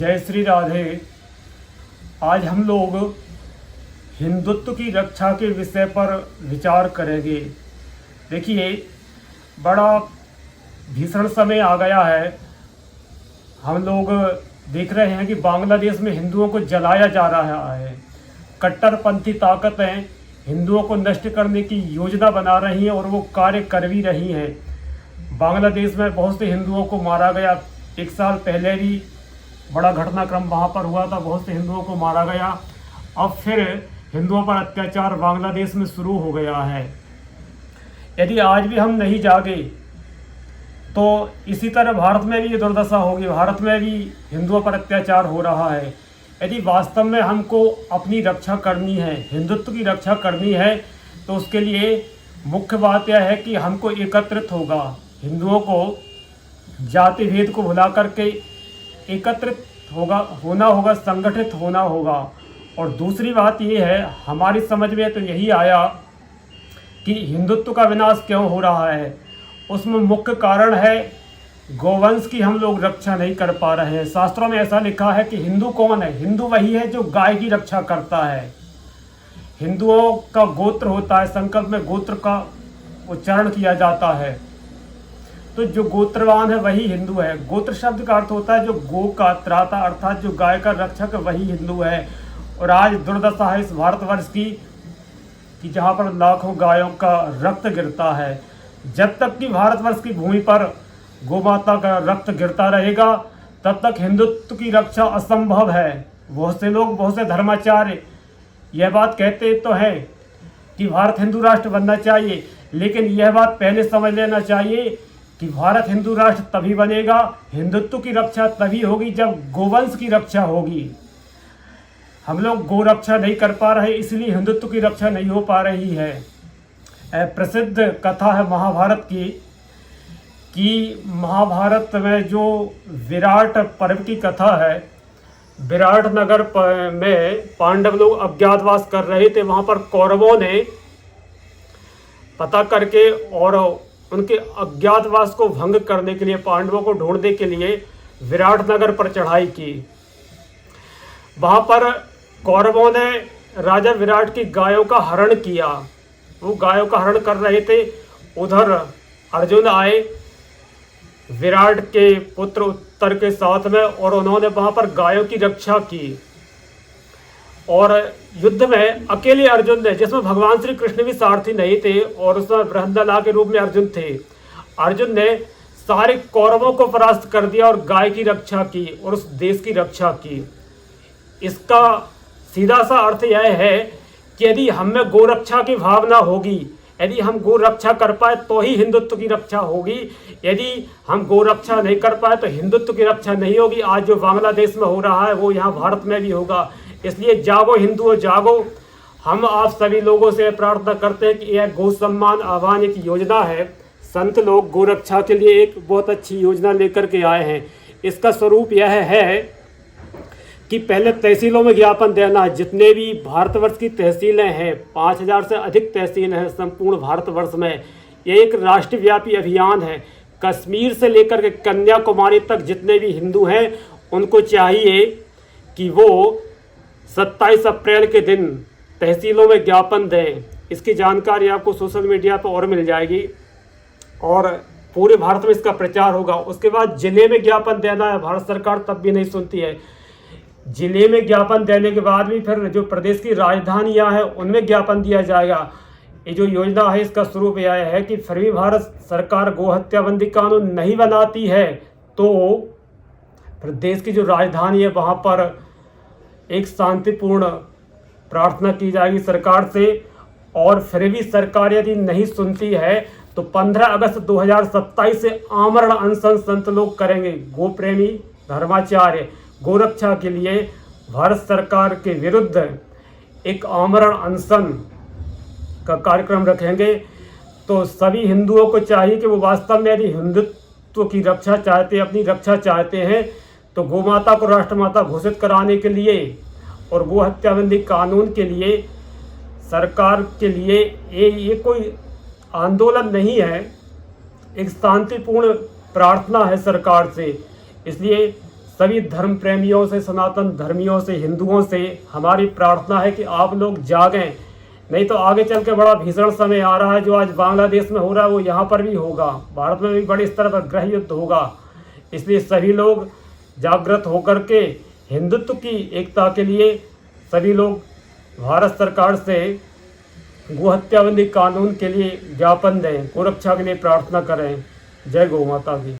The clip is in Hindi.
जय श्री राधे। आज हम लोग हिंदुत्व की रक्षा के विषय पर विचार करेंगे। देखिए, बड़ा भीषण समय आ गया है। हम लोग देख रहे हैं कि बांग्लादेश में हिंदुओं को जलाया जा रहा है। कट्टरपंथी ताकतें हिंदुओं को नष्ट करने की योजना बना रही हैं और वो कार्य कर भी रही हैं। बांग्लादेश में बहुत से हिंदुओं को मारा गया। एक साल पहले भी बड़ा घटनाक्रम वहाँ पर हुआ था, बहुत से हिंदुओं को मारा गया। अब फिर हिंदुओं पर अत्याचार बांग्लादेश में शुरू हो गया है। यदि आज भी हम नहीं जागे तो इसी तरह भारत में भी ये दुर्दशा होगी। भारत में भी हिंदुओं पर अत्याचार हो रहा है। यदि वास्तव में हमको अपनी रक्षा करनी है, हिंदुत्व की रक्षा करनी है, तो उसके लिए मुख्य बात यह है कि हमको एकत्रित होगा। हिंदुओं को जाति भेद को भुला करके एकत्रित होना होगा, संगठित होना होगा। और दूसरी बात ये है, हमारी समझ में तो यही आया कि हिंदुत्व का विनाश क्यों हो रहा है। उसमें मुख्य कारण है गौवंश की हम लोग रक्षा नहीं कर पा रहे हैं। शास्त्रों में ऐसा लिखा है कि हिंदू कौन है? हिंदू वही है जो गाय की रक्षा करता है। हिंदुओं का गोत्र होता है, संकल्प में गोत्र का उच्चारण किया जाता है, तो जो गोत्रवान है वही हिंदू है। गोत्र शब्द का अर्थ होता है जो गो का त्राता, अर्थात जो गाय का रक्षक, वही हिंदू है। और आज दुर्दशा है इस भारतवर्ष की कि जहाँ पर लाखों गायों का रक्त गिरता है। जब तक कि भारतवर्ष की भूमि पर गोमाता का रक्त गिरता रहेगा, तब तक हिंदुत्व की रक्षा असंभव है। बहुत से लोग, बहुत से धर्माचार्य यह बात कहते तो हैं कि भारत हिंदू राष्ट्र बनना चाहिए, लेकिन यह बात पहले समझ लेना चाहिए कि भारत हिंदू राष्ट्र तभी बनेगा, हिंदुत्व की रक्षा तभी होगी जब गोवंश की रक्षा होगी। हम लोग गो रक्षा नहीं कर पा रहे, इसलिए हिंदुत्व की रक्षा नहीं हो पा रही है। प्रसिद्ध कथा है महाभारत की कि महाभारत में जो विराट पर्व की कथा है, विराट नगर में पांडव लोग अज्ञातवास कर रहे थे। वहाँ पर कौरवों ने पता करके और उनके अज्ञातवास को भंग करने के लिए, पांडवों को ढूंढने के लिए विराट नगर पर चढ़ाई की। वहाँ पर कौरवों ने राजा विराट की गायों का हरण किया। वो गायों का हरण कर रहे थे। उधर अर्जुन आए विराट के पुत्र उत्तर के साथ में, और उन्होंने वहाँ पर गायों की रक्षा की। और युद्ध में अकेले अर्जुन ने, जिसमें भगवान श्री कृष्ण भी सारथी नहीं थे और उसमें बृहंदला के रूप में अर्जुन थे, अर्जुन ने सारे कौरवों को परास्त कर दिया और गाय की रक्षा की और उस देश की रक्षा की। इसका सीधा सा अर्थ यह है कि यदि हम में गोरक्षा की भावना होगी, यदि हम गोरक्षा कर पाए तो ही हिंदुत्व की रक्षा होगी। यदि हम गोरक्षा नहीं कर पाए तो हिंदुत्व की रक्षा नहीं होगी। आज जो बांग्लादेश में हो रहा है वो यहाँ भारत में भी होगा। इसलिए जागो हिंदुओं जागो। हम आप सभी लोगों से प्रार्थना करते हैं कि यह गौ सम्मान आह्वान एक योजना है। संत लोग गोरक्षा के लिए एक बहुत अच्छी योजना लेकर के आए हैं। इसका स्वरूप यह है कि पहले तहसीलों में ज्ञापन देना है। जितने भी भारतवर्ष की तहसीलें हैं, 5000 से अधिक तहसील हैं संपूर्ण भारतवर्ष में। ये एक राष्ट्रव्यापी अभियान है। कश्मीर से लेकर के कन्याकुमारी तक जितने भी हिंदू हैं उनको चाहिए कि वो 27 अप्रैल के दिन तहसीलों में ज्ञापन दें। इसकी जानकारी आपको सोशल मीडिया पर और मिल जाएगी और पूरे भारत में इसका प्रचार होगा। उसके बाद जिले में ज्ञापन देना है। भारत सरकार तब भी नहीं सुनती है। जिले में ज्ञापन देने के बाद भी फिर जो प्रदेश की राजधानियां हैं उनमें ज्ञापन दिया जाएगा। ये जो योजना है इसका स्वरूप यह है कि फिर भी भारत सरकार गोहत्याबंदी कानून नहीं बनाती है तो प्रदेश की जो राजधानी है वहाँ पर एक शांतिपूर्ण प्रार्थना की जाएगी सरकार से। और फिर भी सरकार यदि नहीं सुनती है तो 15 अगस्त 2027 से आमरण अनशन संत लोग करेंगे। गो प्रेमी धर्माचार्य गोरक्षा के लिए भारत सरकार के विरुद्ध एक आमरण अनशन का कार्यक्रम रखेंगे। तो सभी हिंदुओं को चाहिए कि वो वास्तव में यदि हिंदुत्व की रक्षा चाहते हैं, अपनी रक्षा चाहते हैं, तो गोमाता को राष्ट्रमाता घोषित कराने के लिए और गो हत्याबंदी कानून के लिए सरकार के लिए ये कोई आंदोलन नहीं है, एक शांतिपूर्ण प्रार्थना है सरकार से। इसलिए सभी धर्म प्रेमियों से, सनातन धर्मियों से, हिंदुओं से हमारी प्रार्थना है कि आप लोग जागें, नहीं तो आगे चल के बड़ा भीषण समय आ रहा है। जो आज बांग्लादेश में हो रहा है वो यहाँ पर भी होगा, भारत में भी बड़े स्तर पर गृह युद्ध होगा। इसलिए सभी लोग जागृत होकर के हिंदुत्व की एकता के लिए सभी लोग भारत सरकार से गोहत्याबंदी कानून के लिए ज्ञापन दें, गोरक्षा के लिए प्रार्थना करें। जय गौ माता की।